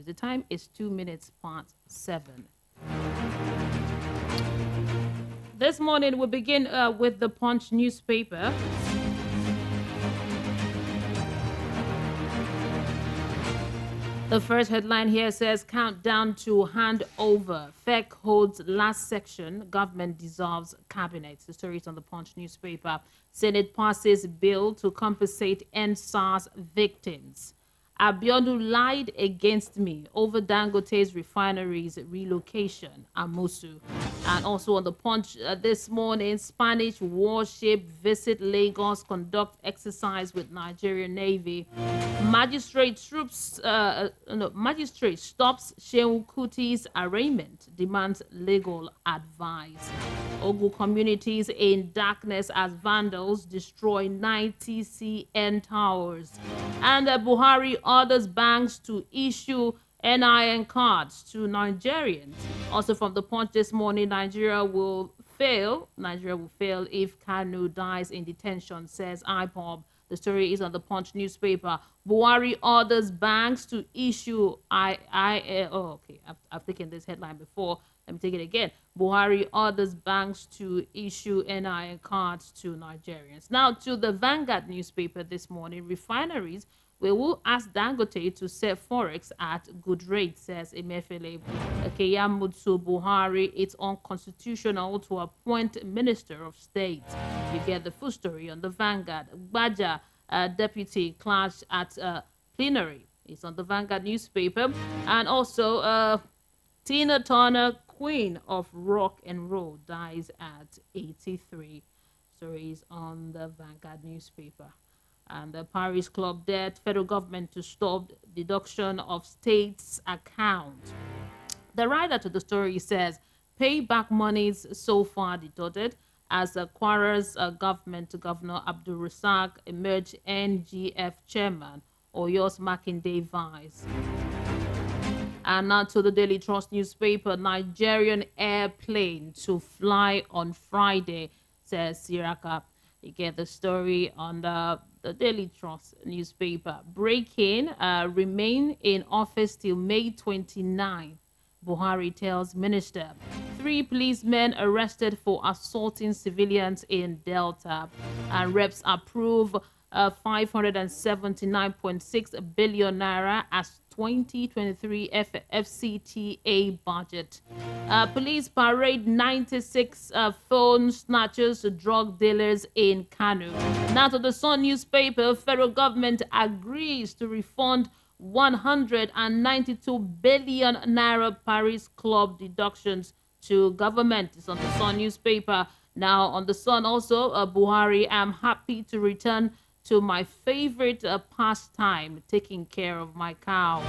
news. The time is 2 minutes past 7. This morning, we begin with the Punch newspaper. The first headline here says, countdown to handover. FEC holds last section. Government dissolves cabinet. The story is on the Punch newspaper. Senate passes bill to compensate EndSARS victims. Abiodun lied against me over Dangote's refineries relocation. Amusu. And also on the Punch this morning, Spanish warship visit Lagos, conduct exercise with Nigerian Navy. Magistrate stops Shehu Kuti's arraignment, demands legal advice. Ogu communities in darkness as vandals destroy 90 CN towers. And Buhari orders banks to issue NIN cards to Nigerians. Also from the Punch this morning, Nigeria will fail if Kanu dies in detention, says IPOB. The story is on the Punch newspaper. Buhari orders banks to issue I've taken this headline before. Let me take it again. Buhari orders banks to issue NIN cards to Nigerians. Now to the Vanguard newspaper this morning. Refineries will ask Dangote to sell forex at good rates, says Emefiele. Keyamo to Buhari, it's unconstitutional to appoint Minister of State. You get the full story on the Vanguard. Baja, deputy clash at plenary. It's on the Vanguard newspaper. And also, Tina Turner, queen of rock and roll, dies at 83. Stories on the Vanguard newspaper. And the Paris Club debt, federal government to stop deduction of states' account. The writer to the story says, payback monies so far deducted as Kwara's government, Governor Abdul Rasak emerged NGF chairman, Oyo's Makinde vice. And now to the Daily Trust newspaper, Nigerian airplane to fly on Friday, says Siraka. You get the story on the Daily Trust newspaper. Breaking, remain in office till May 29. Buhari tells minister. 3 policemen arrested for assaulting civilians in Delta. And reps approve 579.6 billion naira as 2023 FCTA budget. Police parade 96 phone snatchers, drug dealers in Kano. Now to the Sun newspaper, federal government agrees to refund 192 billion naira Paris Club deductions to government. It's on the Sun newspaper. Now on the Sun also, Buhari, I'm happy to return to my favorite pastime, taking care of my cows.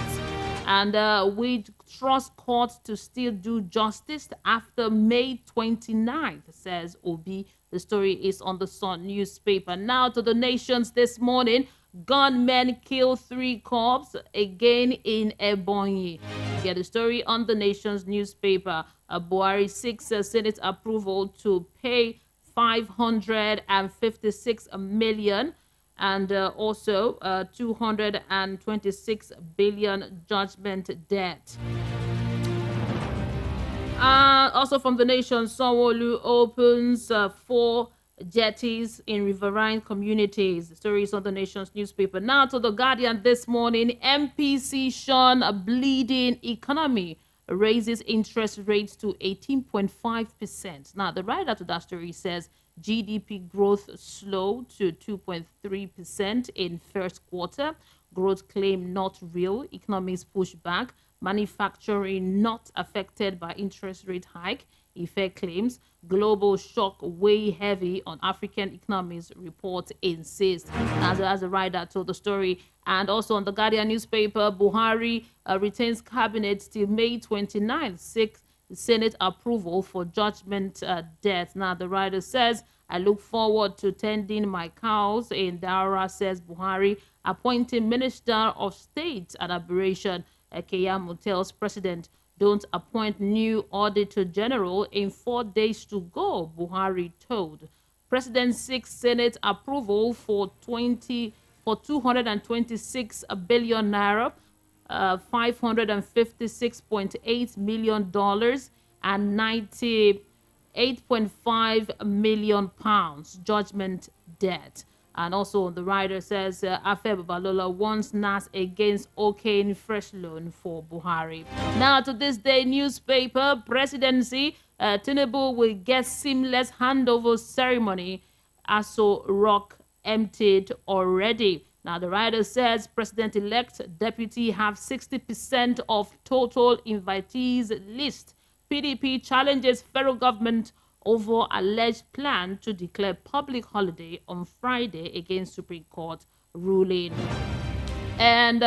And we trust courts to still do justice after May 29th, says Obi. The story is on the Sun newspaper. Now to the Nations this morning. Gunmen kill 3 cops again in Ebonyi. You get the story on the Nations newspaper. Buhari seeks Senate approval to pay 556 million. And also 226 billion judgment debt. Also from the Nation, Sanwo-Olu opens 4 jetties in riverine communities. The story is on the Nation's newspaper. Now to the Guardian this morning. MPC shun a bleeding economy, raises interest rates to 18.5%. Now the writer to that story says GDP growth slowed to 2.3% in first quarter. Growth claim not real. Economics push back. Manufacturing not affected by interest rate hike. Effect claims global shock weigh heavy on African economies, report insists. As a writer told the story. And also on the Guardian newspaper, Buhari retains cabinet till May 29th. 6 Senate approval for judgment debt. Now the writer says, I look forward to tending my cows in Daura, says Buhari. Appointing Minister of State, an aberration. Keyamo tells President, don't appoint new Auditor General in 4 days to go, Buhari told. President seeks Senate approval for 226 billion naira $556.8 million and 98.5 million pounds judgment debt. And also the writer says Afe Babalola wants NAS against O'Kane fresh loan for Buhari. Now to this day newspaper, presidency, Tinubu will get seamless handover ceremony. Aso Rock emptied already. Now the writer says President-elect deputy have 60% of total invitees list. PDP challenges federal government over alleged plan to declare public holiday on Friday against Supreme Court ruling. And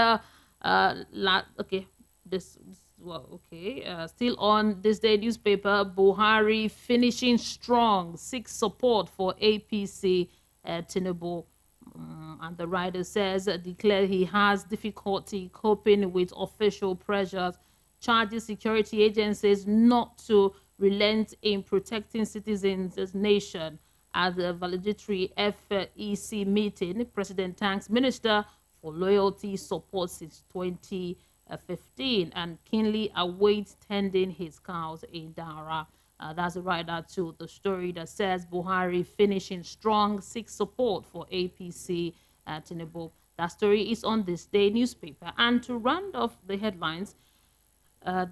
still on this day newspaper, Buhari finishing strong, seeks support for APC Tinubu. And the writer says declared he has difficulty coping with official pressures, charges security agencies not to relent in protecting citizens as nation. At the valedictory FEC meeting, President thanks Minister for loyalty support since 2015 and keenly awaits tending his cows in Dara. That's right out to the story that says Buhari finishing strong, seeks support for APC Tinubu. That story is on this day newspaper. And to round off the headlines,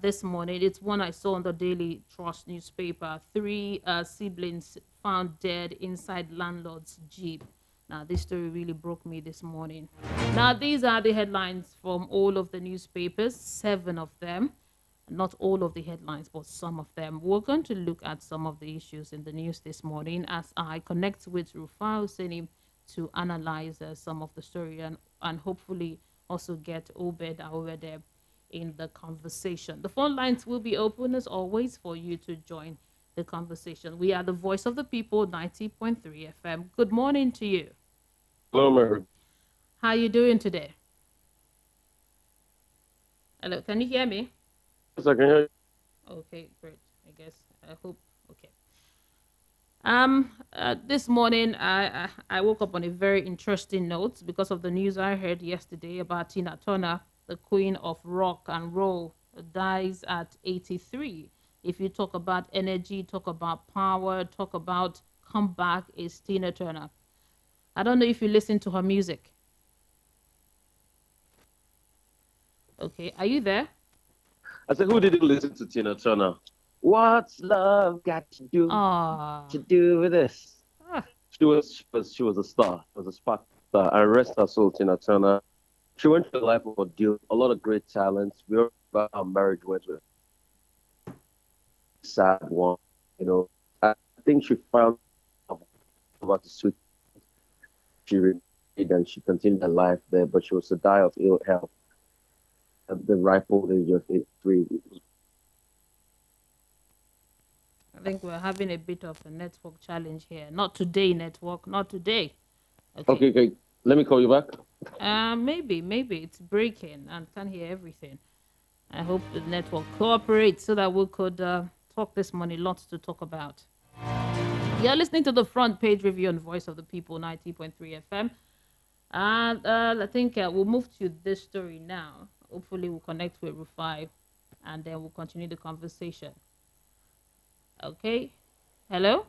this morning, it's one I saw on the Daily Trust newspaper. 3 siblings found dead inside landlord's jeep. Now, this story really broke me this morning. Now, these are the headlines from all of the newspapers, 7 of them. Not all of the headlines, but some of them. We're going to look at some of the issues in the news this morning as I connect with Rufai to analyze some of the story and hopefully also get Obed over there in the conversation. The phone lines will be open as always for you to join the conversation. We are the voice of the people, 90.3 FM. Good morning to you. Hello, Mary. How are you doing today? Hello, can you hear me? Yes, I can hear you. Okay, great. I guess I hope. Okay. This morning I woke up on a very interesting note because of the news I heard yesterday about Tina Turner, the queen of rock and roll, dies at 83. If you talk about energy, talk about power, talk about comeback, is Tina Turner. I don't know if you listen to her music. Okay, are you there? I said, who didn't listen to Tina Turner? What's love got to do with this? She was a star. She was a spark star. And rest her soul, Tina Turner. She went through a life of ordeal, a lot of great talents. We heard about how marriage went with a sad one. You know, I think she found about the sweet. She remarried and she continued her life there, but she was to die of ill health at the ripe old age of 83. I think we're having a bit of a network challenge here. Not today, network. Not today. Okay. Let me call you back. Maybe it's breaking and can't hear everything. I hope the network cooperates so that we could talk this morning. Lots to talk about. You're listening to the front page review on Voice of the People, 90.3 FM. And I think we'll move to this story now. Hopefully we'll connect with Rufai and then we'll continue the conversation. Okay. Hello?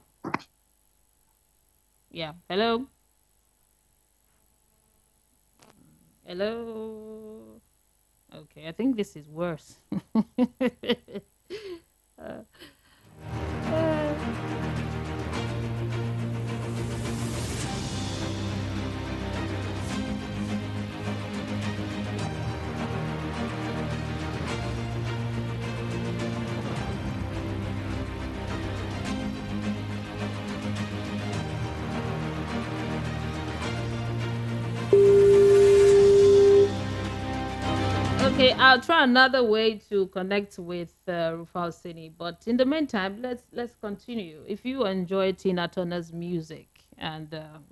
Yeah, hello? Hello? Okay, I think this is worse. Okay, I'll try another way to connect with Rufai, but in the meantime, let's continue. If you enjoy Tina Turner's music and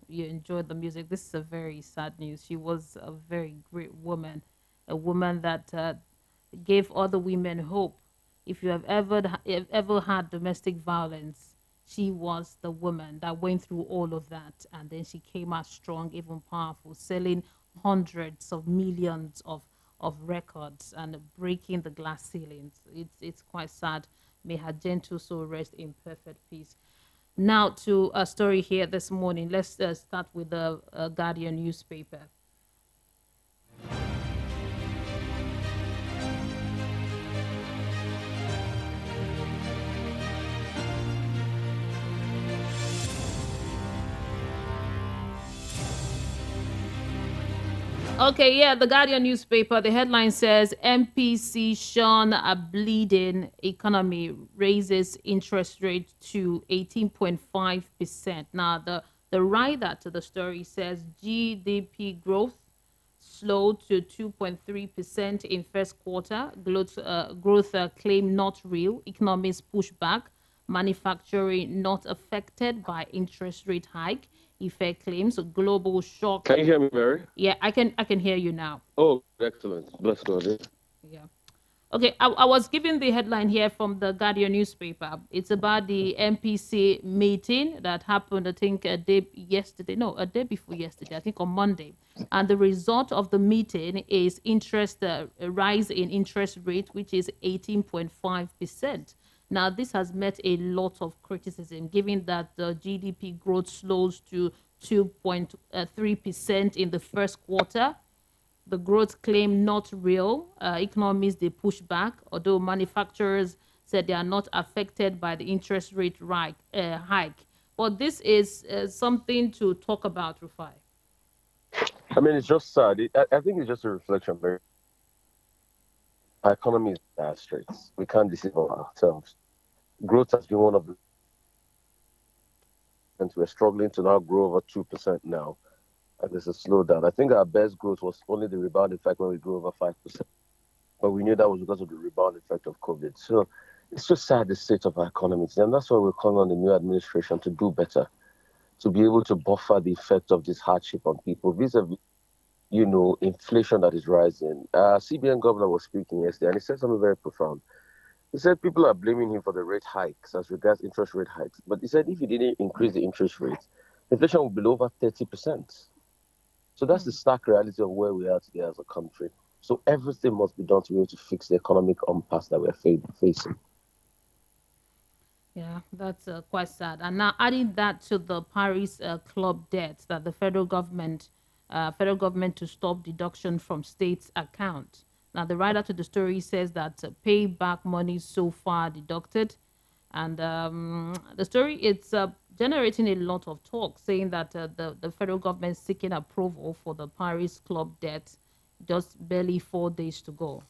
you enjoyed the music, this is a very sad news. She was a very great woman, a woman that gave other women hope. If you have ever had domestic violence, she was the woman that went through all of that, and then she came out strong, even powerful, selling hundreds of millions of of records and breaking the glass ceilings. It's quite sad. May her gentle soul rest in perfect peace. Now to a story here this morning. Let's start with the Guardian newspaper. Okay, yeah, the Guardian newspaper, the headline says MPC shun a bleeding economy, raises interest rate to 18.5%. Now, the writer to the story says GDP growth slowed to 2.3% in first quarter. Growth claim not real. Economists push back. Manufacturing not affected by interest rate hike. Effect claims global shock. Can you hear me, Mary? Yeah, I can hear you now. Oh, excellent. Bless God. Yeah. Okay, I was given the headline here from the Guardian newspaper. It's about the MPC meeting that happened, I think, a day before yesterday, I think on Monday. And the result of the meeting is a rise in interest rate, which is 18.5%. Now, this has met a lot of criticism, given that the GDP growth slows to 2.3% in the first quarter. The growth claim not real. Economists, they push back, although manufacturers said they are not affected by the interest rate hike. But this is something to talk about, Rufai. I mean, it's just sad. I think it's just a reflection. Our economy is in dire straits. We can't deceive ourselves. Growth has been one of the... And we're struggling to now grow over 2% now. And there's a slowdown. I think our best growth was only the rebound effect when we grew over 5%. But we knew that was because of the rebound effect of COVID. So it's just sad, the state of our economy. And that's why we're calling on the new administration to do better, to be able to buffer the effect of this hardship on people vis-a-vis, inflation that is rising. CBN governor was speaking yesterday, and he said something very profound. He said people are blaming him for the rate hikes as regards interest rate hikes. But he said if he didn't increase the interest rates, inflation would be over 30%. So that's the stark reality of where we are today as a country. So everything must be done to be able to fix the economic impasse that we're facing. Yeah, that's quite sad. And now adding that to the Paris club debts that the federal government to stop deduction from states' account. Now, the writer to the story says that pay back money so far deducted. And the story, it's generating a lot of talk, saying that the federal government is seeking approval for the Paris club debt, just barely 4 days to go.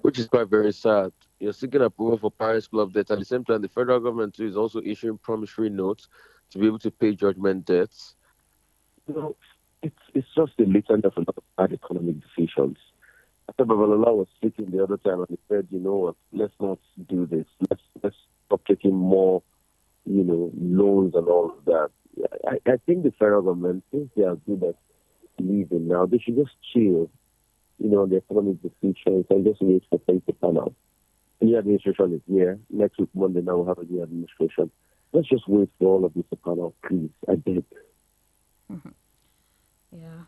Which is quite very sad. You're seeking approval for Paris club debt. At the same time, the federal government too is also issuing promissory notes to be able to pay judgment debts. It's just a litany of a lot of bad economic decisions. Babalola was speaking the other time and he said, you know what, let's not do this. Let's stop taking more, loans and all of that. I think the federal government, since they are good at leaving now, they should just chill, the economic decisions and just wait for things to pan out. The new administration is here. Next week, Monday, now we'll have a new administration. Let's just wait for all of this to pan out, please. I beg. Mm-hmm. Yeah,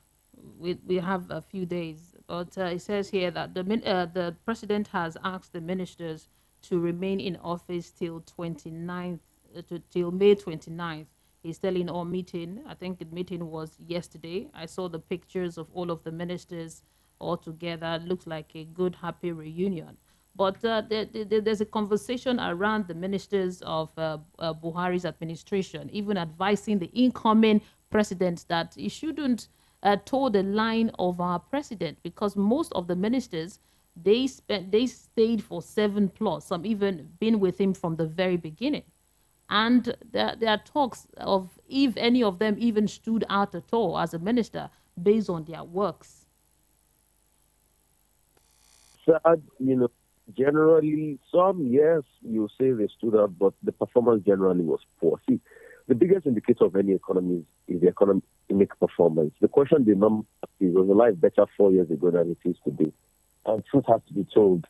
we have a few days. But it says here that the president has asked the ministers to remain in office till 29th, till May 29th. He's telling our meeting, I think the meeting was yesterday. I saw the pictures of all of the ministers all together. It looks like a good, happy reunion. But there's a conversation around the ministers of Buhari's administration, even advising the incoming president that he shouldn't toe the line of our president, because most of the ministers, they stayed for 7+. Some even been with him from the very beginning. And there are talks of if any of them even stood out at all as a minister based on their works. Sad, generally, some, yes, you say they stood out, but the performance generally was poor. See, the biggest indicator of any economy is the economic performance. The question the number is, was the life better 4 years ago than it is today? And truth has to be told,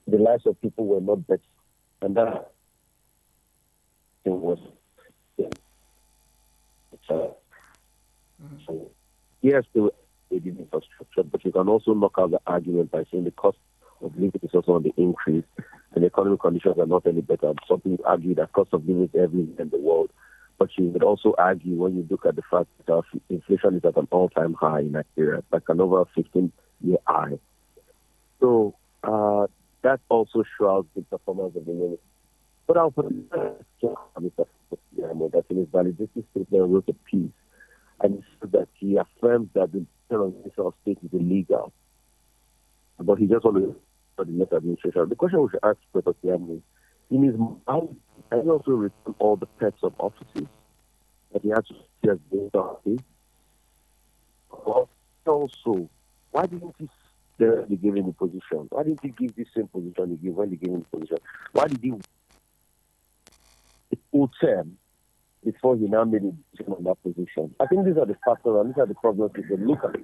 the lives of people were not better. And that was, yes, aiding infrastructure, but you can also knock out the argument by saying the cost of living is also on the increase and economic conditions are not any better. Some people argue that cost of living is everywhere in the world. But you would also argue when you look at the fact that our inflation is at an all-time high in Nigeria, like an over 15-year high. So that also shrouds the performance of the minister. But I'll put Mr. Keyamo that in his validating statement wrote a piece, and he said that he affirms that the Minister of State is illegal. But he just wanted for the next administration. The question we should ask Professor Keyamo is, in his mind, has he also returned all the pets of offices that he had to see as being done? Well, also, why didn't he give him the position? Why didn't he give the same position he gave when he gave him the position? Why did he full term before he now made a decision on that position? I think these are the factors and these are the problems we can look at.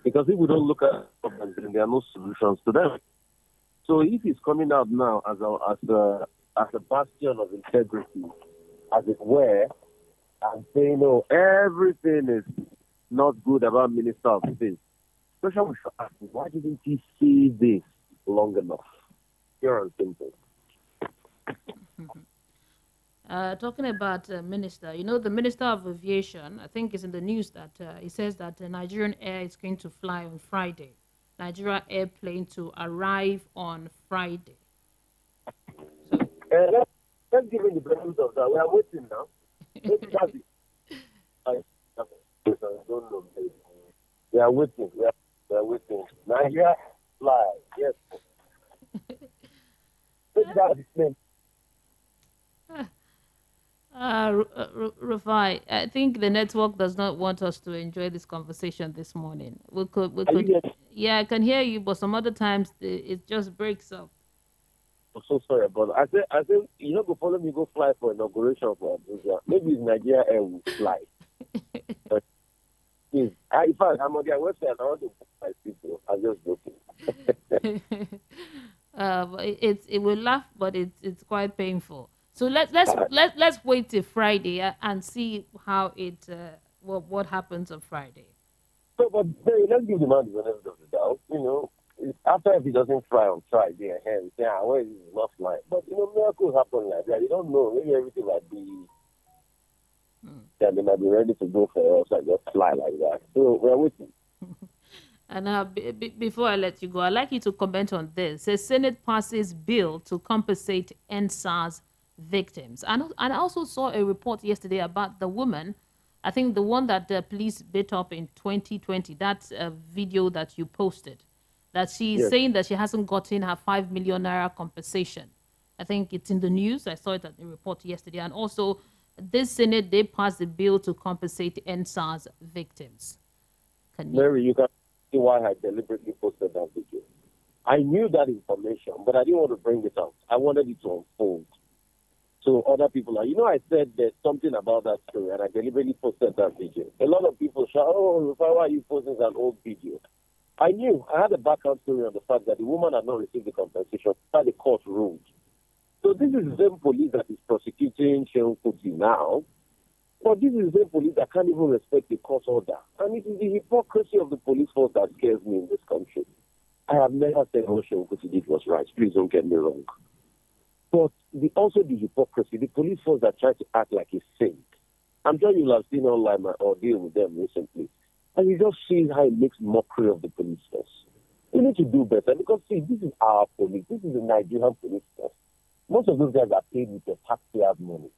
Because if we don't look at problems, then there are no solutions to them. So if he's coming out now as a bastion of integrity, as it were, and saying, no, everything is not good about Minister of State, the question we should ask is, why didn't he see this long enough? Pure and simple. Talking about minister, the Minister of Aviation, I think is in the news that he says that Nigerian Air is going to fly on Friday. Nigeria airplane to arrive on Friday. So, let's give him the benefit of that. We are waiting now. I don't know. We are waiting. We are waiting. Nigeria fly. Yes. Rufai, I think the network does not want us to enjoy this conversation this morning. We could. Yeah, I can hear you, but some other times it just breaks up. I'm so sorry about that. I said, you know, go follow me, go fly for inauguration for Abuja. Maybe Nigeria Air will fly. But in fact, I'm on their website. I want to book my people. I'm just joking. It will laugh, but it's quite painful. So let's wait till Friday and see how what happens on Friday. So, but let's give the man the benefit of the doubt. You know, after if he doesn't fly on Friday, and say, well, he's not flying. But miracles happen like that. You don't know. Maybe everything might be. Yeah, they might be ready to go for us and just fly like that. So we're waiting. And before I let you go, I'd like you to comment on this. The Senate passes bill to compensate EndSARS victims. And I also saw a report yesterday about the woman, I think the one that the police beat up in 2020, that's a video that you posted, that she's saying that she hasn't gotten her 5 million naira compensation. I think it's in the news. I saw it at the report yesterday. And also, this Senate, they passed a bill to compensate EndSARS victims. Mary, you can see why I deliberately posted that video. I knew that information, but I didn't want to bring it out. I wanted it to unfold. So other people are, I said there's something about that story, and I deliberately posted that video. A lot of people shout, oh, why are you posting an old video? I knew. I had a background story on the fact that the woman had not received the compensation by the court ruled. So this is the same police that is prosecuting Shehu Kuti now, but this is the same police that can't even respect the court order. And it is the hypocrisy of the police force that scares me in this country. I have never said what Shehu Kuti did was right. Please don't get me wrong. But also the hypocrisy, the police force that try to act like a saint. I'm sure you'll have seen online my ordeal with them recently. And you just see how it makes mockery of the police force. We need to do better because, see, this is our police. This is the Nigerian police force. Most of those guys are paid with their taxpayers' money.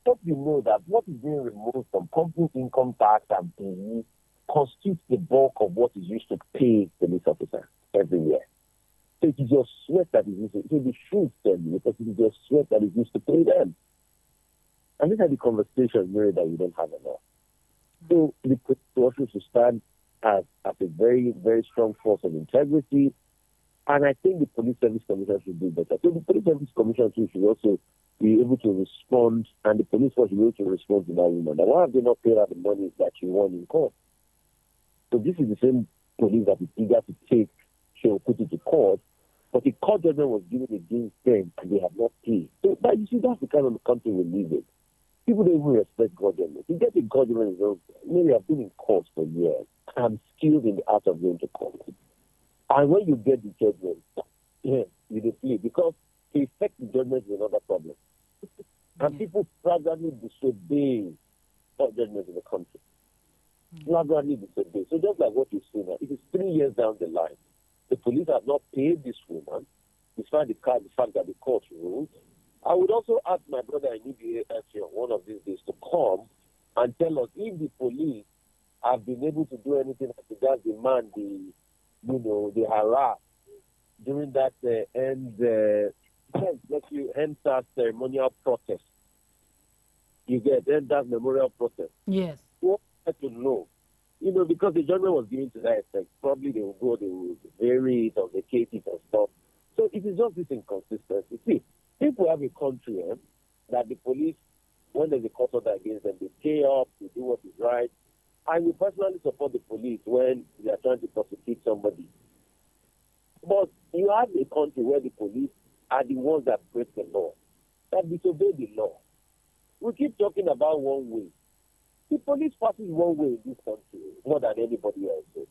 But you know that what is being removed from company income tax and PE constitutes the bulk of what is used to pay police officers every year. So it is your sweat that is used to, so the should tell you, because it is your sweat that is used to pay them. And these are the conversations, Mary, that we don't have enough. So the police also should stand as a very, very strong force of integrity. And I think the Police Service Commission should do better. So the Police Service Commission too should also be able to respond, and the police force should be able to respond to that woman. And why have they not paid her the money that she won in court? So this is the same police that is eager to take Shehu Kuti to court, but the court judgment was given against them and they have not paid. So that, you see, that's the kind of country we live in. People don't even respect God judgment. You get a God judgment, maybe I've been in court for years. I'm skilled in the art of going to court. And when you get the judgment, yeah, you display because the effect the judgment is another problem. And people flagrantly disobey judgment in the country. Flagrantly disobey. So just like what you see now, it is 3 years down the line. The police have not paid this woman, despite the fact that the court ruled. I would also ask my brother in EBA one of these days to come and tell us if the police have been able to do anything as regards the man, the harass during that EndSARS ceremonial protest. You get EndSARS memorial protest. Yes. We want to know, because the judgment was given to that effect. Probably they will vary it or vacate it and stuff. So it is just this inconsistency. See, people have a country that the police, when there's a court order against them, they pay up, they do what is right. I will personally support the police when they are trying to prosecute somebody. But you have a country where the police are the ones that break the law, that disobey the law. We keep talking about one way. The police passes one way in this country more than anybody else.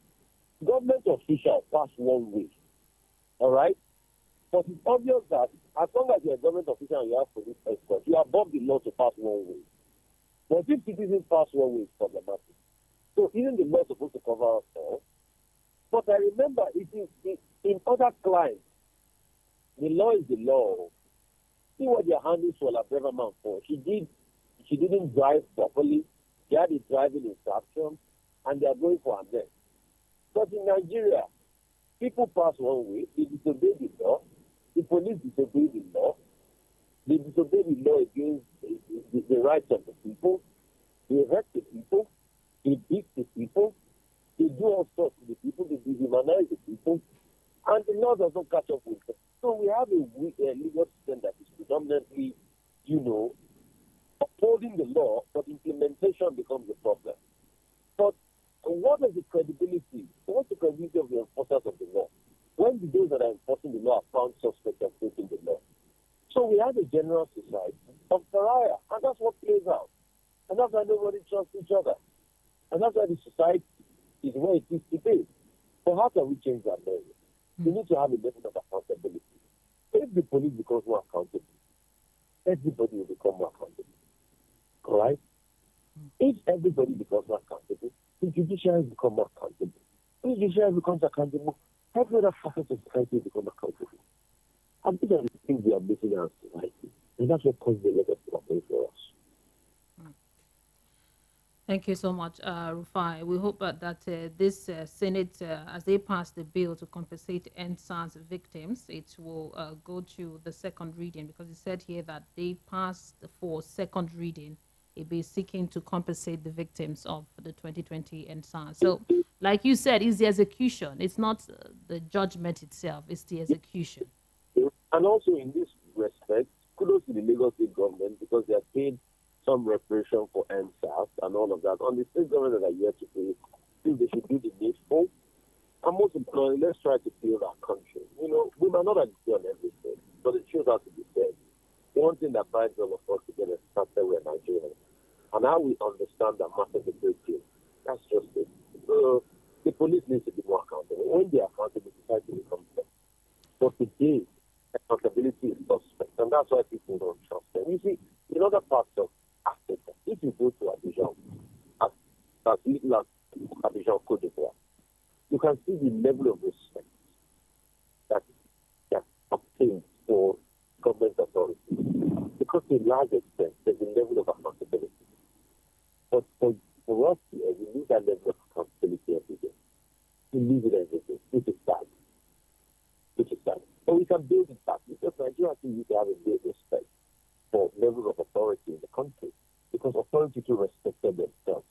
Government officials pass one way. All right? But it's obvious that as long as you're a government official and you have police escort, you are above the law to pass one way. But if citizens pass one way, it's problematic. So even the law is supposed to cover us all. But I remember it is in other climes, the law is the law. See what they're handling Sola Breverman for. She didn't drive properly. She had a driving infraction, and they are going for her neck. But in Nigeria, people pass one way, they disobey the law, the police disobey the law, they disobey the law against the rights of the people, they arrest the people, they beat the people, they do all sorts to the people, they dehumanize the people, and the law doesn't catch up with them. So we have a legal system that is predominantly, upholding the law, but implementation becomes a problem. But what is the credibility? What's the credibility of the enforcers of the law? When the those that are enforcing the law are found suspect of breaking the law. So we have a general society of pariah, and that's what plays out. And that's why nobody trusts each other. And that's why the society is where it is today. So how can we change that level? We need to have a level of accountability. If the police becomes more accountable, everybody will become more accountable. All right? If everybody becomes more accountable, the judiciary becomes more accountable. If the judiciary becomes accountable, every other facet of society will become accountable. And these are the things we are missing in our society. And that's what causes a lot of problems for us. Thank you so much, Rufai. We hope that this Senate, as they pass the bill to compensate EndSARS victims, it will go to the second reading, because it said here that they passed for second reading. It be seeking to compensate the victims of the 2020 EndSARS. So, like you said, it's the execution. It's not the judgment itself. It's the execution. And also in this respect, kudos to the Lagos State government, because they have paid some reparation for EndSARS and all of that. On the state government that are yet to pay, I think they should do the needful. And most importantly, let's try to build our country. We might not agree on everything, but the truth has to be said. The one thing that binds all of us together started with Nigeria. And how we understand that matters a great deal. That's just it. So the police needs to be more accountable. When they are accountable, society becomes better. But today, accountability is suspect. And that's why people don't trust them. You see, in other parts of Africa, if you go to Abidjan, as little as Abidjan, Cote d'Ivoire, you can see the level of respect that obtained for government authorities. Because to a large extent, there's a level of accountability. But for us here, we need that level of accountability every day. We need it every day, which is sad. But we can build it back, because Nigeria needs to have a great respect for levels of authority in the country, because authority to respected themselves.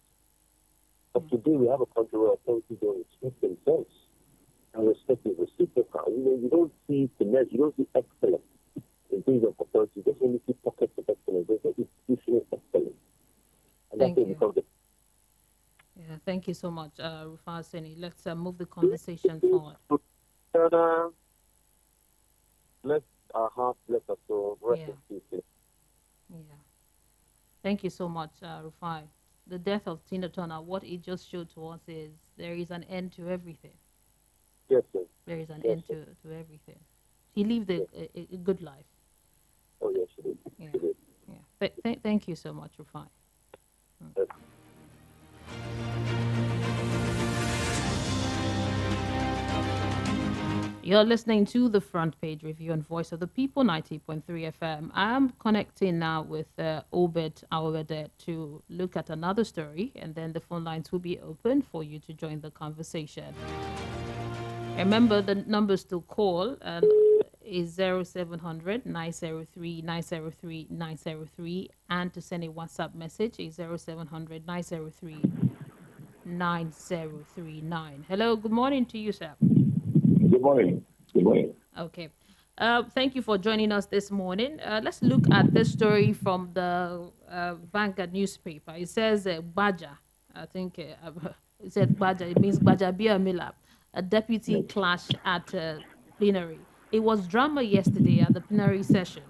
But today we have a country where authorities don't respect themselves, and respect is reciprocal. You don't see finesse, you don't see excellence in terms of authority. You just only see pockets of excellence. There's no institutional excellence. And Thank you. Becomes yeah, thank you so much, Rufai Seni. Let's move the conversation forward. Bless our hearts, bless our soul, rest in peace. Yeah. Thank you so much, Rufai. the death of Tina Turner, what it just showed to us is there is an end to everything. Yes, sir. There is an end to everything. He lived a good life. Oh, yes, she did. Yeah. Yeah. Thank you so much, Rufai. Yes. You're listening to the Front Page Review on Voice of the People, 90.3 FM. I'm connecting now with Obed Awede to look at another story, and then the phone lines will be open for you to join the conversation. Remember, the numbers to call is 0700 903 903 903, and to send a WhatsApp message is 0700 903 9039. Hello, good morning to you, sir. Good morning. Good morning. Okay. Thank you for joining us this morning. Let's look at this story from the Vanguard newspaper. It says Baja. I think it said Baja. It means Bajabia Mila, a deputy clash at plenary. It was drama yesterday at the plenary session.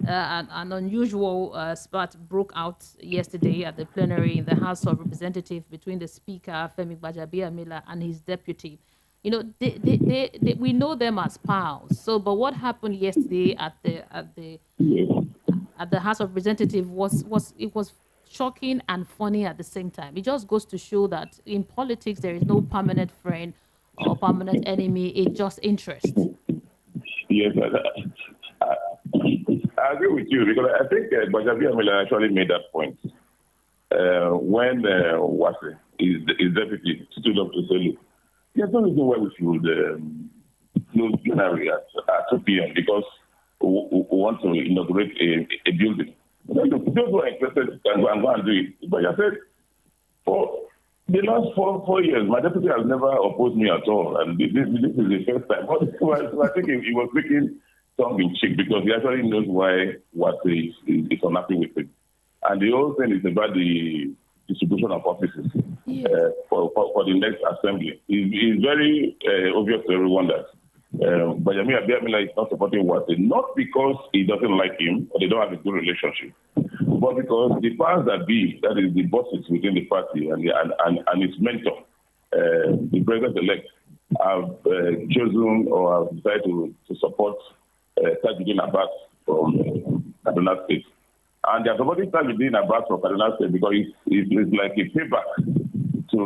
An unusual spat broke out yesterday at the plenary in the House of Representatives between the Speaker, Femi Gbajabiamila, and his deputy. You know, we know them as pals. So, but what happened yesterday at the House of Representatives was shocking and funny at the same time. It just goes to show that in politics there is no permanent friend or permanent enemy. It's just interest. Yes, I agree with you because I think Gbajabiamila actually made that point when Wase, his deputy, stood up to say, look, there's no reason why we should close plenary at 2 p.m. because we want to inaugurate a building. Those who are interested can go and do it. But I said, for the last four years, my deputy has never opposed me at all. And this is the first time. So I think he was making something cheap because he actually knows why Wase is unhappy with it. And the whole thing is about the distribution of offices for the next assembly. It's very obvious to everyone that Gbajabiamila is not supporting Wase, not because he doesn't like him or they don't have a good relationship, but because the powers that be, that is the bosses within the party and his mentor, the president-elect, have chosen or have decided to support Tajuddin Abbas from Kaduna State. And they are supporting Tajuddin Abbas from Kaduna State because it's like a payback to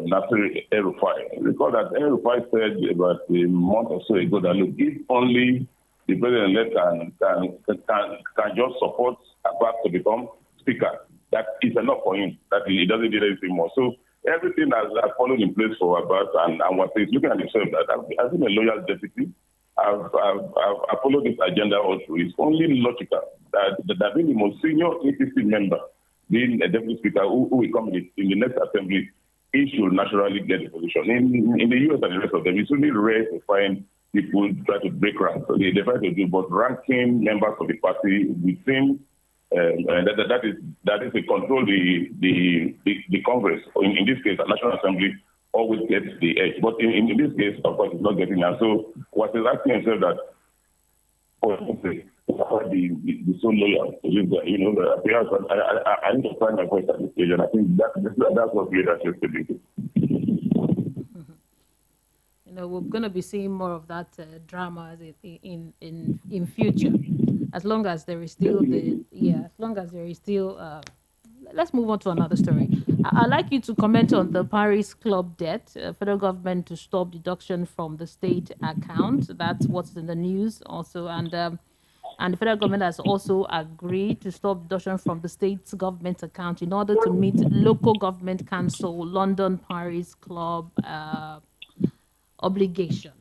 Nasir Rufai. Recall that Rufai said about a month or so ago that, look, if only the president-elect can just support Abbas to become speaker, that is enough for him, that he doesn't need anything more. So everything has fallen in place for Abbas, and what he's looking at himself, that I've been a loyal deputy. I've followed this agenda also. It's only logical that being the most senior APC member, being a deputy speaker who will come in the next assembly, he should naturally get the position. In the US and the rest of them, it's really rare to find people try to break rank. So they try to do both ranking members of the party within, and that is to control the Congress, or in this case, the National Assembly, always gets the edge. But in this case, of course, it's not getting that. So what is asking himself that, the so loyal, you know, I need to find my voice at this stage, and I think that's what leadership should do. You know, we're going to be seeing more of that drama in future, as long as there is still let's move on to another story. I'd like you to comment on the Paris Club debt. Federal government to stop deduction from the state account. That's what's in the news also. And the federal government has also agreed to stop deduction from the state's government account in order to meet local government council London Paris Club obligation.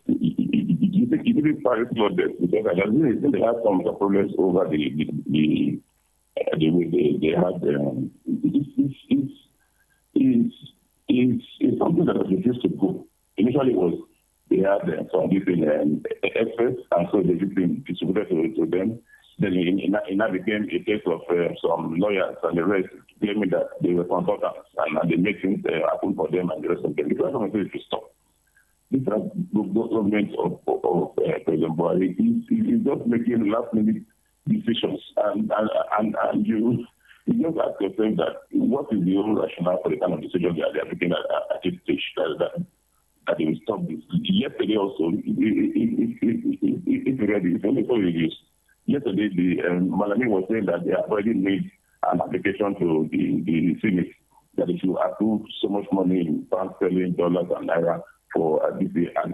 You think Paris Club debt, because I think they have some problems over the way they had it's something that was refused to go. Initially, they had some different excess, and so they just distributed to them. Then it became a case of some lawyers and the rest claiming that they were consultants and they made things happen for them and the rest of them. The first one is to stop. The government of President Buhari is just making last-minute decisions, and You just ask yourself that what is the own rationale for the kind of decision they are taking at this stage that they will stop this. Yesterday also, if you read it, it's only for reviews. Yesterday, Malami was saying that they have already made an application to the Senate that they should approve so much money in pound sterling, dollars, and naira for this as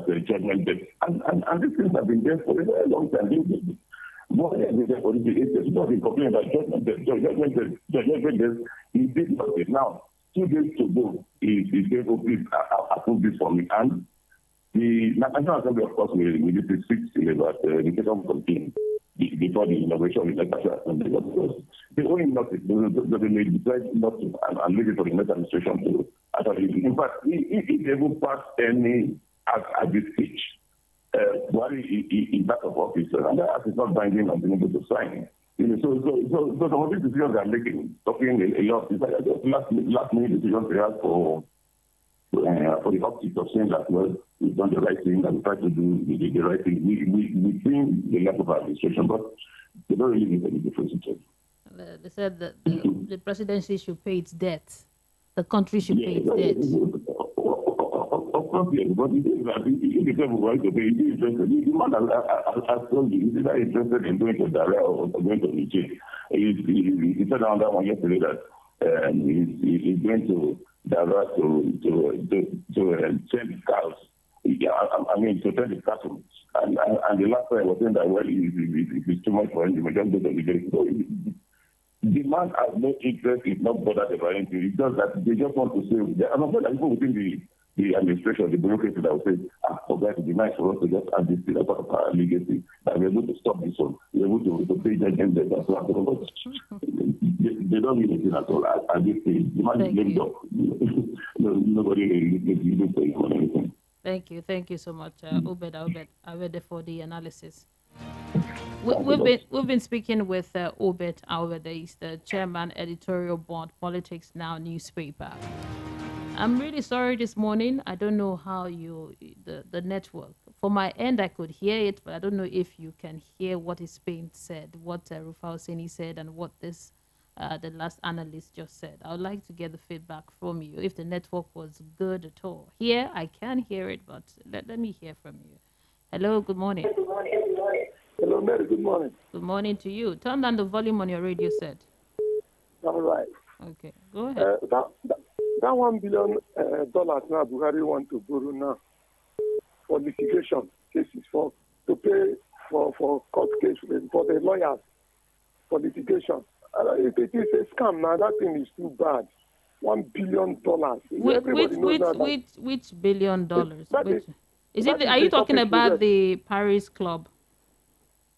a judgment debt. And these things have been there for a very long time. Buhari has been there for this. It's not been complaining about judgment debt. He did nothing. Now, 2 days to go, he said, oh, please approve this for me. And the National Assembly, of course, will do this 6 about education campaign before the inauguration of the National Assembly. Because they owe him nothing. They may decide nothing and leave it for the next administration to actually. In fact, if they will pass any at this stage, Buhari is back of office, and that is not binding on being able to sign. So some of these decisions they are making, talking a lot, it's like just last minute decisions they have for the optics of saying that, well, we've done the right thing and we try to do the right thing. We think the lack of administration, but they don't really make any difference in it. They said that the presidency should pay its debt. The country should pay its debt. Of course, yes, but it is that if the people want to pay, it is interested. The man has told you, he's not interested in going to Daria or going to Niger. He said on that one yesterday that he's going to Daria to sell his cows. I mean, to sell his cattle. And the last time I was saying that, well, it's too much for him, he may just go to Niger. So the man has no interest, is not bothered about anything. It's just that they just want to say, and I'm afraid that people within the administration, the bureaucracy that will say, that would be nice for us to just add this thing as part of our legacy, that we're able to stop this one, we're able to pay their debt and so on. But they don't mean anything at all at this stage. The man is named up. Nobody is paying for anything. Thank you so much, Obed, for the analysis. We've been speaking with Obed Awede, he's the chairman, editorial board, Politics Now newspaper. I'm really sorry this morning. I don't know how the network. For my end, I could hear it, but I don't know if you can hear what is being said, what Rufai said, and what the last analyst just said. I would like to get the feedback from you if the network was good at all. Here, I can hear it, but let me hear from you. Hello, good morning. Hello, Mary, good morning. Good morning to you. Turn down the volume on your radio set. All right. Okay, go ahead. That $1 billion now Buhari want to borrow now for litigation cases to pay for court case for the lawyers for litigation. It is a scam now. That thing is too bad. $1 billion. Which $1 billion? Are you talking about the Paris Club?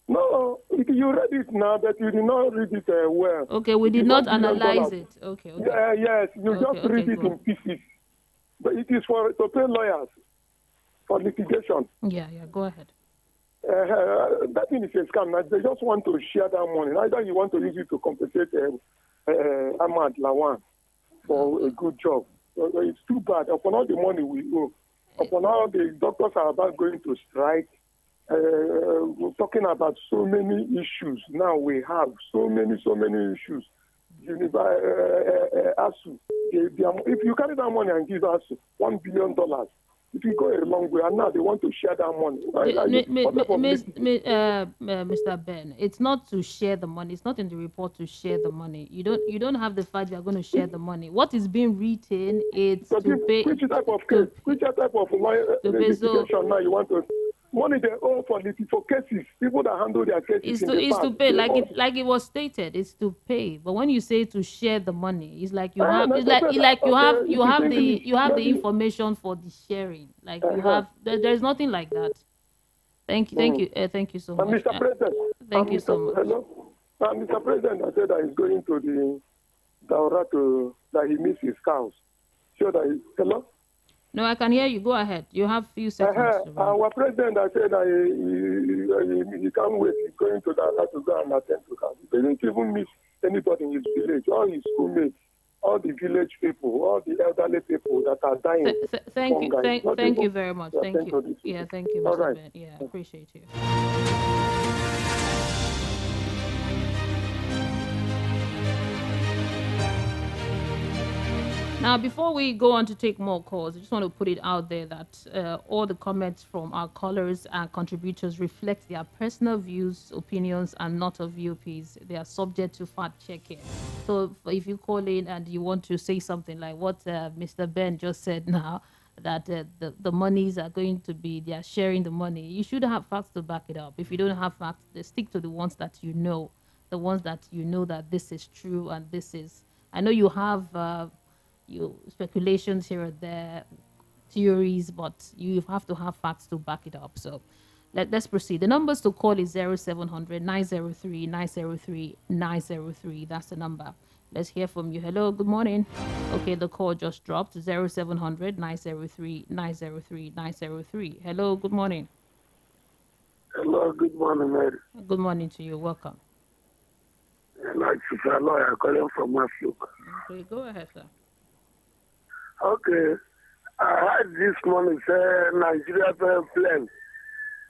No, you read it now, but you did not read it well. Okay, we did not analyze it. Okay. Yes, you just read it in pieces. But it is to pay lawyers for litigation. Yeah, go ahead. That thing is a scam. Now, they just want to share that money. Either you want to use it to compensate Ahmad Lawan for a good job. So it's too bad. Upon all the money we owe, upon all the doctors are about going to strike, we're talking about so many issues. Now we have so many issues. ASU, if you carry that money and give ASU $1 billion, it will go a long way. And now they want to share that money. Mr. Ben, it's not to share the money. It's not in the report to share the money. You don't have the fact you are going to share the money. What is being written is to pay. Which type of case? Which type of litigation now you want to? Money they owe for cases, people that handle their cases. It's to pay, like it was stated. It's to pay. But when you say to share the money, it's like you have the information for the sharing. Like you have, there's nothing like that. Thank you so much. Mr. President, thank you so much. Hello, Mr. President, I said that he's going to the Daura that he missed his cows. So that hello. No, I can hear you. Go ahead. You have few seconds. Our president, I said that he can't wait. He's going to that to go and attend to that. They didn't even miss anybody in his village. All his schoolmates, all the village people, all the elderly people that are dying. Thank you very much. Thank you. Yeah, thank you, Mr. Ben. Yeah, appreciate you. Now, before we go on to take more calls, I just want to put it out there that all the comments from our callers and contributors reflect their personal views, opinions, and not of VOPs. They are subject to fact checking. So if you call in and you want to say something like what Mr. Ben just said now, that the monies are going to be, they are sharing the money, you should have facts to back it up. If you don't have facts, stick to the ones that you know, the ones that you know that this is true and this is, I know you have speculations here or there, theories, but you have to have facts to back it up. So let's proceed. The numbers to call is 0700 903 903 903. That's the number. Let's hear from you. Hello, good morning. Okay, the call just dropped. 0700 903 903 903. Hello, good morning. Hello, good morning, Mary. Good morning to you. Welcome. Like Sister Lawyer calling from Mafluk. Okay, go ahead, sir. Okay. I heard this morning say Nigeria plane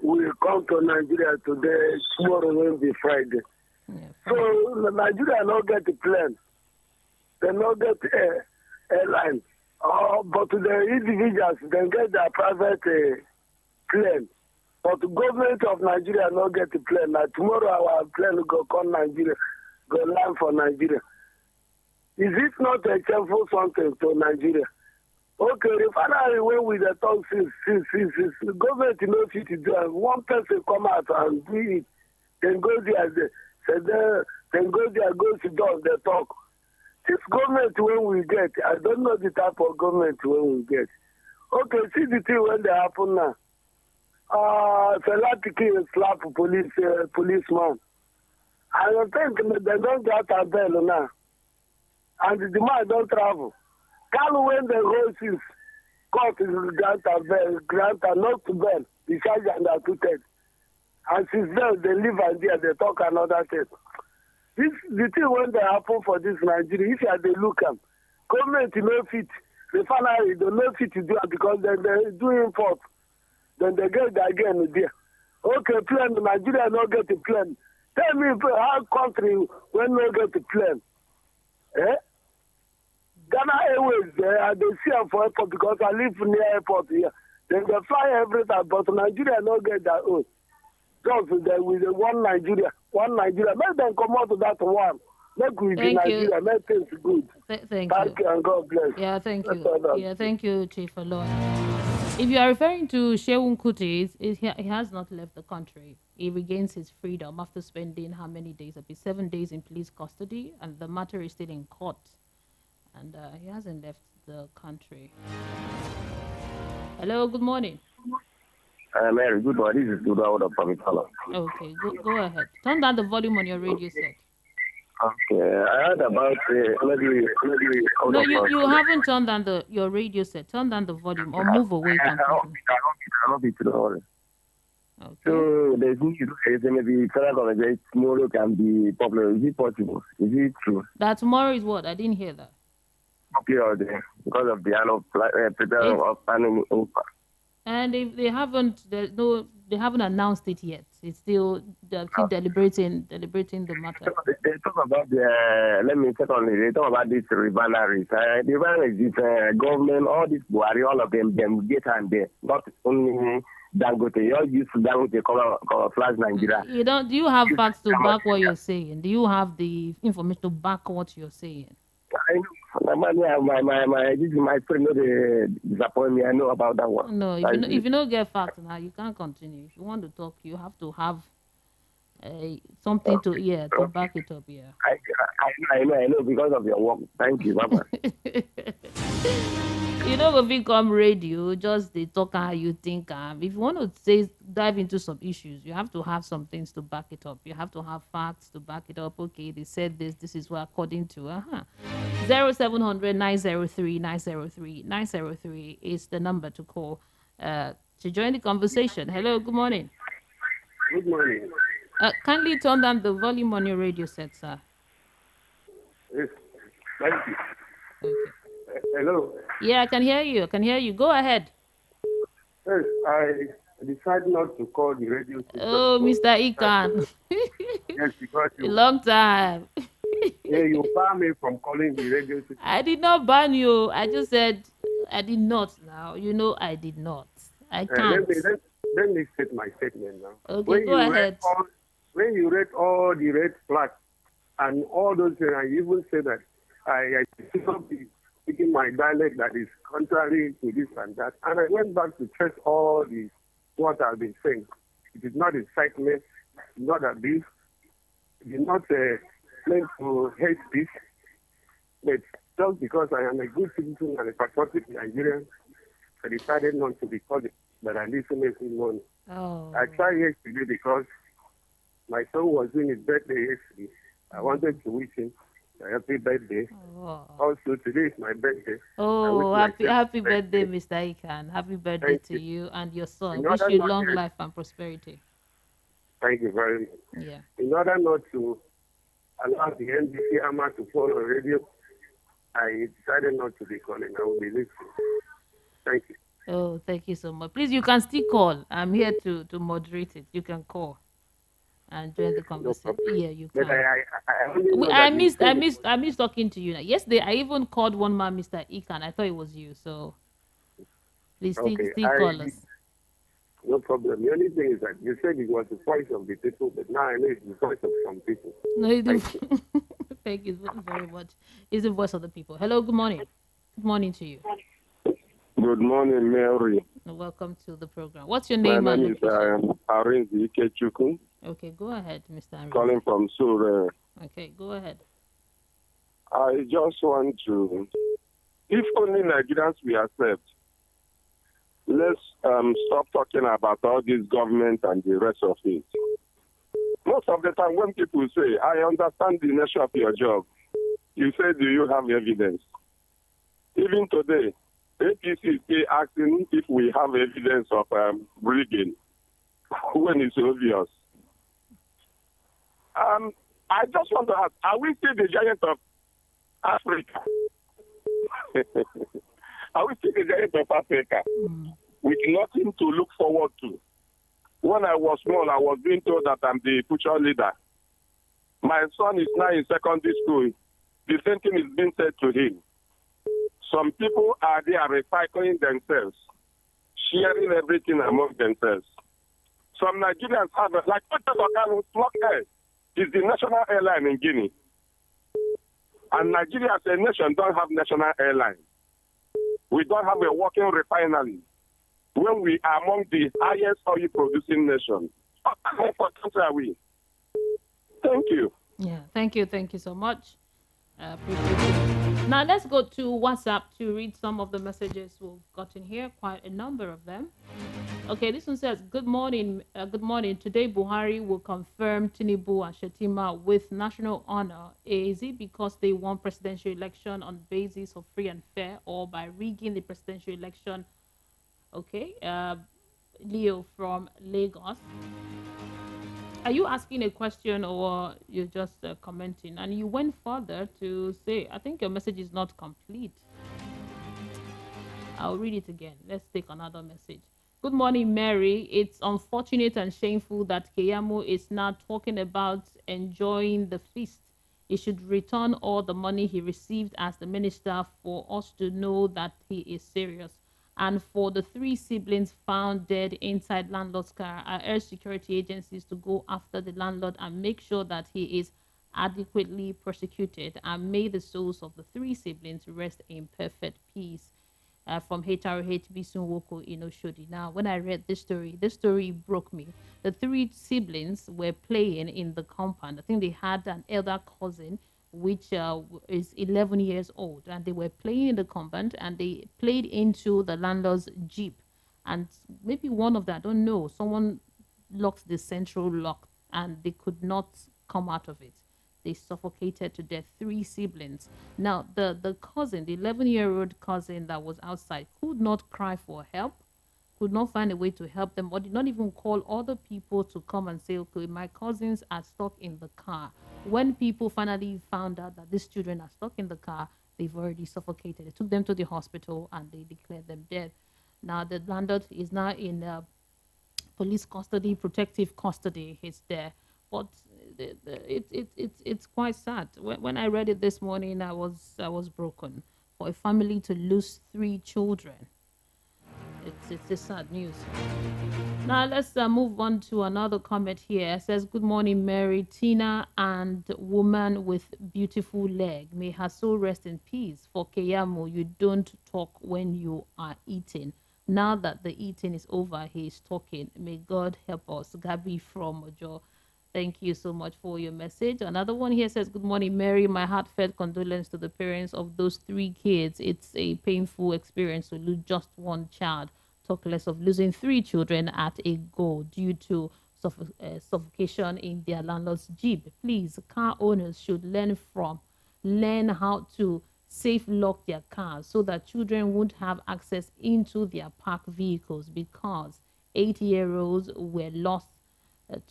will come to Nigeria today, tomorrow will be Friday. Yeah, so Nigeria not get the plane. They not get airline. But the individuals, they get their private plane. But the government of Nigeria not get the plane. Now tomorrow our plane will go come Nigeria, go land for Nigeria. Is it not a shameful something to Nigeria? Okay, refinery when we the talk since the government knows it to do, and one person come out and do it, then go there, then go there, go sit down, they talk. This government when we get, I don't know the type of government when we get. Okay, see the thing when they happen now. Felatiki slap policeman. I think they don't get a bail now. And the man don't travel. Can when the horses court is granted not to bail, the charge and acquitted. And since then they live and there, they talk another thing. This the thing when they happen for this Nigeria, if you they look at government no fit, refinery they no fit to do it because they do import. Then they get the again there. Okay, plan Nigeria not get the plan. Tell me how country when no get the plan. Eh? Ghana Airways there, they see them for airport because I live near airport here. Then they fly everything, but Nigeria not get that own. Just there with one Nigeria. Make them come out to that one. Make we be Nigeria. Make things good. Thank you and God bless. Yeah, thank you. Yeah, thank you, Chief Lord. If you are referring to Shehu Kuti, he has not left the country. He regains his freedom after spending how many days? It'll be 7 days in police custody, and the matter is still in court. And he hasn't left the country. Hello, good morning. Mary, good morning. This is good out of Pamitala. Okay, go ahead. Turn down the volume on your radio set. Okay, I heard about maybe. No, you haven't turned down your radio set. Turn down the volume or move away. I don't be to the order. Okay. So there's maybe federal government tomorrow can be popular. Is it possible? Is it true? That tomorrow is what? I didn't hear that. Popular there because of the annual preparation of annual. And if they haven't, they haven't announced it yet. It's still keep deliberating the matter. They talk about let me check on it. They talk about this refineries. The refineries is government, all this Buhari, all of them get and there. Not only Dangote. You all use Dangote cover flash Nigeria. Do you have facts to back what you're saying? Do you have the information to back what you're saying? I know. My friend know disappoint me. I know about that one. No, if you don't get facts now, you can't continue. If you want to talk, you have to have something to back it up. Yeah. I know because of your work. Thank you, Baba. You know, when we come radio, just they talk how you think. If you want to dive into some issues, you have to have some things to back it up. You have to have facts to back it up. Okay, they said this. This is what according to 0700 903 903 903 is the number to call to join the conversation. Hello, good morning. Good morning. Kindly turn down the volume on your radio set, sir. Yes, thank you. Okay. Hello. Yeah, I can hear you. Go ahead. Yes, I decided not to call the radio station. Oh, Mr. Ikan. Yes, because a long time. Yeah, you ban me from calling the radio station. I did not ban you. I just said I did not now. You know I did not. I can't. Let me state my statement now. Okay, go ahead. When you read all the red flags and all those things, I even say that I should not be speaking my dialect that is contrary to this and that. And I went back to check all the what I've been saying. It is not incitement, not abuse, it is not meant to hate speech, but just because I am a good citizen and a patriotic Nigerian, I decided not to be called it, but I listen every morning. Oh. I tried yesterday because my son was doing his birthday yesterday. I wanted to wish him a happy birthday. Oh. Also, today is my birthday. Oh, happy birthday, Mr. Ikan. Happy birthday to you and your son. Wish you long life and prosperity. Thank you very much. Yeah. In order not to allow the NBC Ama to fall on radio, I decided not to be calling. I will be listening. Thank you. Oh, thank you so much. Please, you can still call. I'm here to moderate it. You can call and join the conversation. No, yeah, you can. But I missed talking to you. Yesterday, I even called one man, Mr. Ikan. I thought it was you. So please still call us. No problem. The only thing is that you said it was the voice of the people, but now I know it's the voice of some people. No, thank you very much. It's the voice of the people. Hello, good morning. Good morning to you. Good morning, Mary. Welcome to the program. What's your name? My name is Arinzi Ikechukwu. Okay, go ahead, Mr. Arinzi. Calling from Surrey. Okay, go ahead. I just want to, if only Nigerians we accept, let's stop talking about all this government and the rest of it. Most of the time when people say, I understand the nature of your job, you say, do you have evidence? Even today, APC is still asking if we have evidence of rigging when it's obvious. I just want to ask, are we still the giant of Africa? Are we still the giant of Africa? With nothing to look forward to. When I was small, I was being told that I'm the future leader. My son is now in secondary school. The same thing is being said to him. Some people are there recycling themselves, sharing everything among themselves. Some Nigerians have, like Flock Air is the national airline in Guinea. And Nigeria as a nation don't have national airline. We don't have a working refinery when we are among the highest oil producing nations. How important are we? Thank you. Yeah, thank you so much. Appreciate it. Now let's go to WhatsApp to read some of the messages we've gotten here. Quite a number of them. Okay, this one says, good morning. Good morning. Today, Buhari will confirm Tinubu and Shetima with national honor. Is it because they won presidential election on the basis of free and fair, or by rigging the presidential election? Okay, Leo from Lagos. Are you asking a question or you're just commenting? And you went further to say, I think your message is not complete. I'll read it again. Let's take another message. Good morning, Mary. It's unfortunate and shameful that Keyamo is now talking about enjoying the feast. He should return all the money he received as the minister for us to know that he is serious. And for the 3 siblings found dead inside landlord's car, I urge security agencies to go after the landlord and make sure that he is adequately prosecuted. And may the souls of the 3 siblings rest in perfect peace. From HRH Bisunwoko Inoshodi. Now, when I read this story broke me. The 3 siblings were playing in the compound. I think they had an elder cousin which is 11 years old, and they were playing in the compound, and they played into the landlord's jeep, and maybe one of them, I don't know, someone locked the central lock and they could not come out of it. They suffocated to death, 3 siblings. Now the cousin, the 11-year-old cousin that was outside, could not cry for help, could not find a way to help them, or did not even call other people to come and say, okay, my cousins are stuck in the car. When people finally found out that these children are stuck in the car, they've already suffocated. They took them to the hospital and they declared them dead. Now the landlord is now in police custody, protective custody. He's there. But it's quite sad. When I read it this morning, I was broken. For a family to lose 3 children, it's a sad news. Now let's move on to another comment here. It says, "Good morning, Mary, Tina, and woman with beautiful leg. May her soul rest in peace. For Keyamo, you don't talk when you are eating. Now that the eating is over, he is talking. May God help us." Gabi from Ojo. Thank you so much for your message. Another one here says, "Good morning, Mary. My heartfelt condolence to the parents of those 3 kids. It's a painful experience to lose just one child. Talk less of losing 3 children at a go due to suffocation in their landlord's jeep. Please, car owners should learn how to safe lock their cars so that children won't have access into their parked vehicles, because 8-year-olds were lost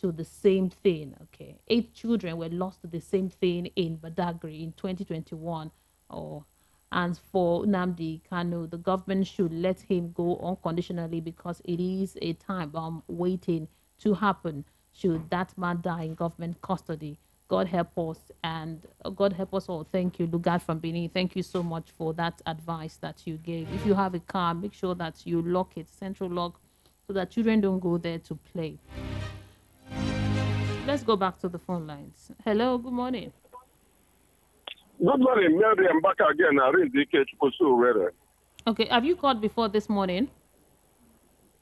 to the same thing." Okay, 8 children were lost to the same thing in Badagry in 2021. And for Nnamdi Kanu, the government should let him go unconditionally, because it is a time bomb waiting to happen should that man die in government custody. God help us, and God help us all. Thank you, Lugard from Benin. Thank you so much for that advice that you gave. If you have a car, make sure that you lock it, central lock, so that children don't go there to play. Let's go back to the phone lines. Hello, good morning. Good morning, Mary. I'm back again. Okay, have you called before this morning?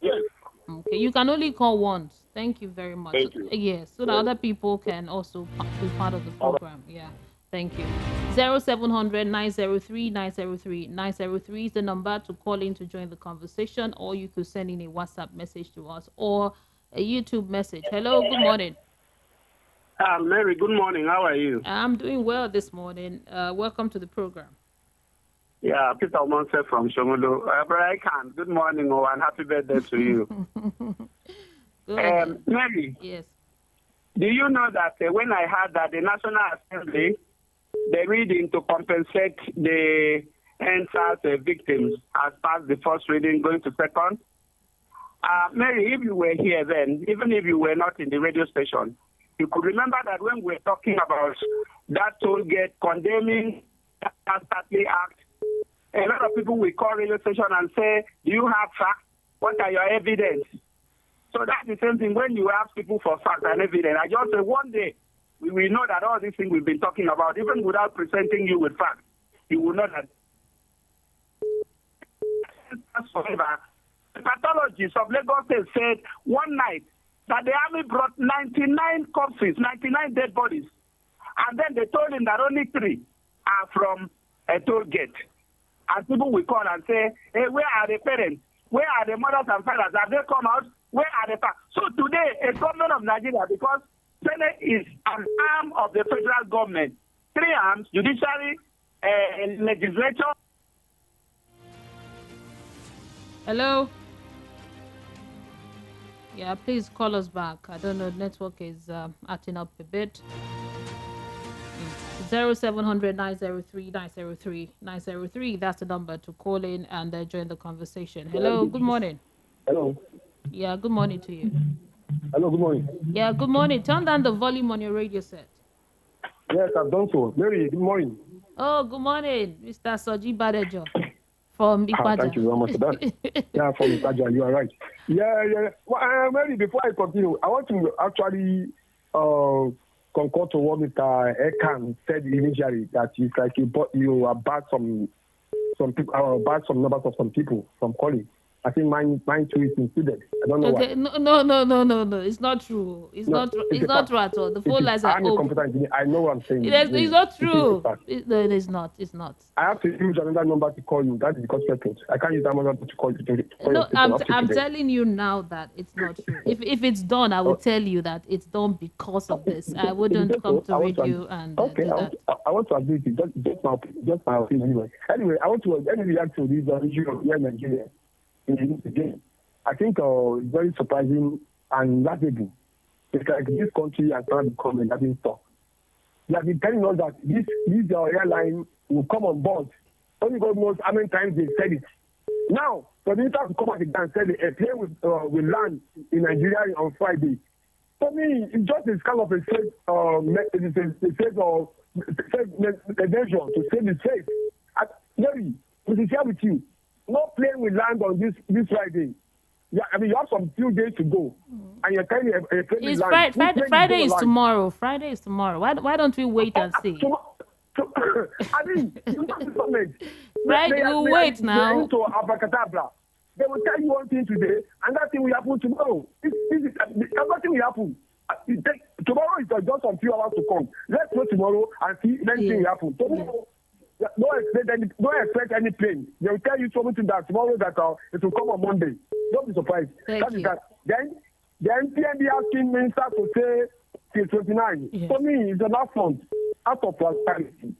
Yes. Okay, you can only call once. Thank you very much. Thank you. Yes, so that other people can also be part of the program. Yeah, thank you. 0700 903 903 903 is the number to call in to join the conversation, or you could send in a WhatsApp message to us or a YouTube message. Hello, good morning. Mary, good morning. How are you? I'm doing well this morning. Welcome to the program. Yeah, Peter Monse from Shomolo. Good morning, and happy birthday to you. Mary. Yes. Do you know that when I heard that the National Assembly, the reading to compensate the EndSARS victims has passed the first reading going to second? Mary, if you were here then, even if you were not in the radio station, you could remember that when we were talking about that toll gate condemning that Stately Act, a lot of people will call radio station and say, "Do you have facts? What are your evidence?" So that's the same thing when you ask people for facts and evidence. I just say one day we will know that all these things we've been talking about, even without presenting you with facts, you will know that. However, the pathologists of Lagos State said one night that the army brought 99 corpses, 99 dead bodies. And then they told him that only 3 are from a toll gate. And people will call and say, "Hey, where are the parents? Where are the mothers and fathers? Have they come out? Where are the facts?" So today, a government of Nigeria, because Senate is an arm of the federal government, 3 arms, judiciary, legislature. Hello? Yeah, please call us back. I don't know, network is acting up a bit. 0700 903 903 903. That's the number to call in and join the conversation. Hello, good morning. Hello. Yeah, good morning to you. Hello, good morning. Yeah, good morning. Turn down the volume on your radio set. Yes, I've done so. Mary, good morning. Oh, good morning, Mr. Soji Badejo from Ikpaja. Thank you very much for that. Yeah, from Ikpaja, you are right. Yeah. Well, Mary, before I continue, I want to actually concur to what Mr. Ekan said initially, that it's like you abate some people, abate some numbers of some people from calling. I think mine too is included. I don't know why. No. It's not true. It's not true at all. The phone lines are open. I'm a computer engineer. I know what I'm saying. It's not true. It is not. It's not. I have to use another number to call you. That is because I can't use that number to call you. No, I'm telling you now that it's not true. If it's done, I will tell you that it's done because of this. I wouldn't come to radio and do that. I want to agree with you. Just my opinion. Anyway, I want to react to this issue of Nigeria. Again, I think it's very surprising and laughable. It's like this country has not become a laughing stock. They have been telling us that this airline will come on board. Only God knows how many times they said it. Now, for the minister to come out again and say the plane will land in Nigeria on Friday. For me, it's just this kind of a safe, measure to save the safe. Larry, to be share with you, no plane will land on this Friday. Yeah, I mean, you have some few days to go, and you're telling a plane will land. Friday is tomorrow. Friday is tomorrow. Why don't we wait and see? I mean, Friday, we'll wait now. Into Abacadabra. They will tell you one thing today, and that thing will happen tomorrow. Everything will happen. Tomorrow is just some few hours to come. Let's go tomorrow and see anything will happen. Tomorrow, don't expect any plane. They will tell you something that tomorrow that it will come on Monday. Don't be surprised. Thank you. Then PNB asking minister to say till 29. Yes. For me, it's an affront out of transparency,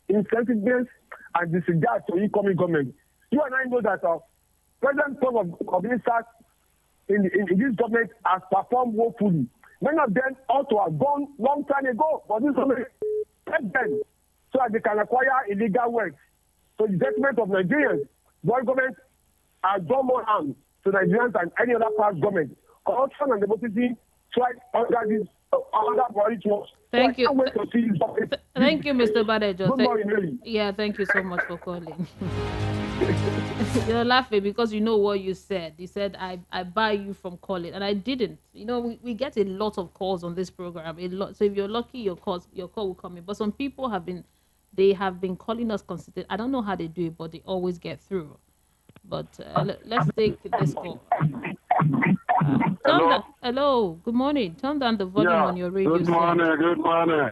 incentiveness, and disregard to incoming government. You and I know that President of EndSARS in this government has performed woefully. Many of them ought to have gone long time ago, but this government help them so that they can acquire illegal wealth. So the detriment of Nigerians, one government has done more harm to Nigerians than any other past government. Corruption and democracy tried under this under Buhari was. Thank you. Thank you, Mr. Badejo. Good morning, Mary. Yeah, thank you so much for calling. You're laughing because you know what you said. You said, I buy you from calling, and I didn't. You know, we get a lot of calls on this program. A lot. So if you're lucky, your call will come in. But some people have been calling us consistently. I don't know how they do it, but they always get through. But let's take this call. Hello, good morning. Turn down the volume on your radio. Good morning.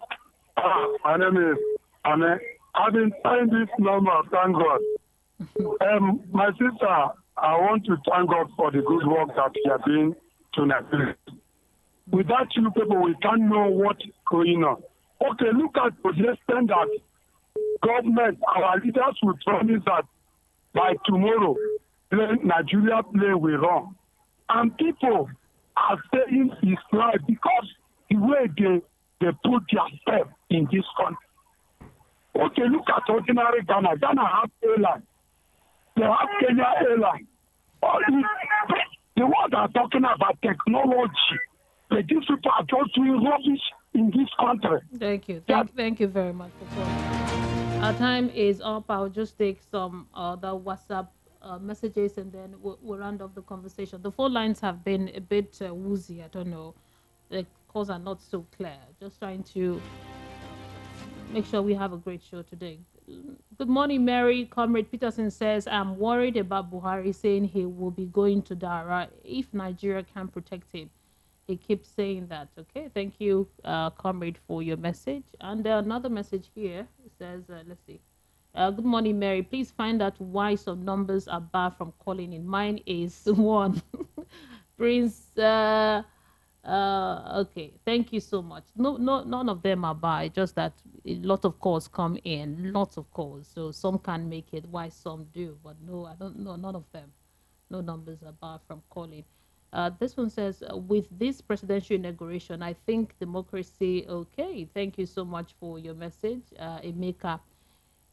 My name is Anne. I've been trying this number, thank God. My sister, I want to thank God for the good work that you are doing tonight. Without you people, we can't know what's going on. Okay, look at the extent that government, our leaders will promise that by tomorrow, Nigeria plane will run. And people are saying it's right because the way they put themselves in this country. Okay, look at ordinary Ghana. Ghana have airline. They have Kenya airline. The ones are talking about technology. But these people are just doing rubbish in this country. Thank you. Thank you very much for calling. Our time is up. I'll just take some other WhatsApp messages and then we'll round off the conversation. The phone lines have been a bit woozy. I don't know. The calls are not so clear. Just trying to make sure we have a great show today. Good morning, Mary. Comrade Peterson says, I'm worried about Buhari saying he will be going to Dara if Nigeria can protect him. He keeps saying that. Okay, thank you, Comrade, for your message. And another message here says, let's see. Good morning, Mary. Please find out why some numbers are barred from calling in. Mine is 1. Prince, okay, thank you so much. No, none of them are barred, just that a lot of calls come in, lots of calls. So some can make it, why some do. But no, I don't know, none of them. No numbers are barred from calling. This one says, with this presidential inauguration, I think democracy, okay. Thank you so much for your message. Emeka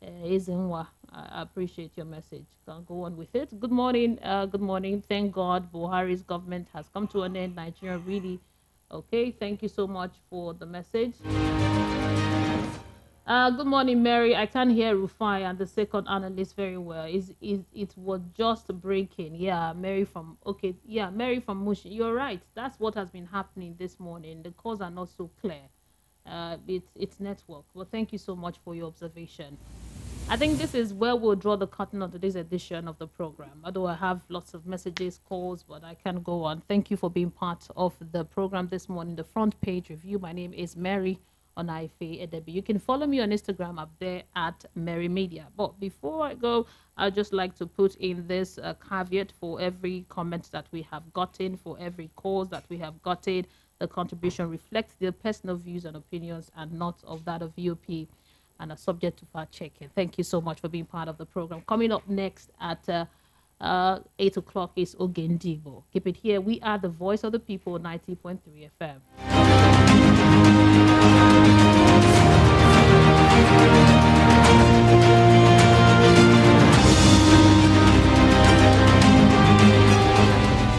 Ezenwa, I appreciate your message. Can go on with it. Good morning. Good morning. Thank God Buhari's government has come to an end. Nigeria really, okay. Thank you so much for the message. Good morning, Mary. I can't hear Rufai and the second analyst very well. It was just breaking. Yeah, Mary from Mary from Mushi. You're right. That's what has been happening this morning. The calls are not so clear. It's network. Well, thank you so much for your observation. I think this is where we'll draw the curtain on today's edition of the program. Although I have lots of messages, calls, but I can go on. Thank you for being part of the program this morning. The front page review. My name is Mary Onaife Edebi. You can follow me on Instagram up there at Mary Media. But before I go, I'd just like to put in this caveat for every comment that we have gotten, for every calls that we have gotten. The contribution reflects their personal views and opinions and not of that of VOP and are subject to fact checking. Thank you so much for being part of the program. Coming up next at 8 o'clock is Ogendigo. Keep it here. We are the voice of the people, 90.3 FM.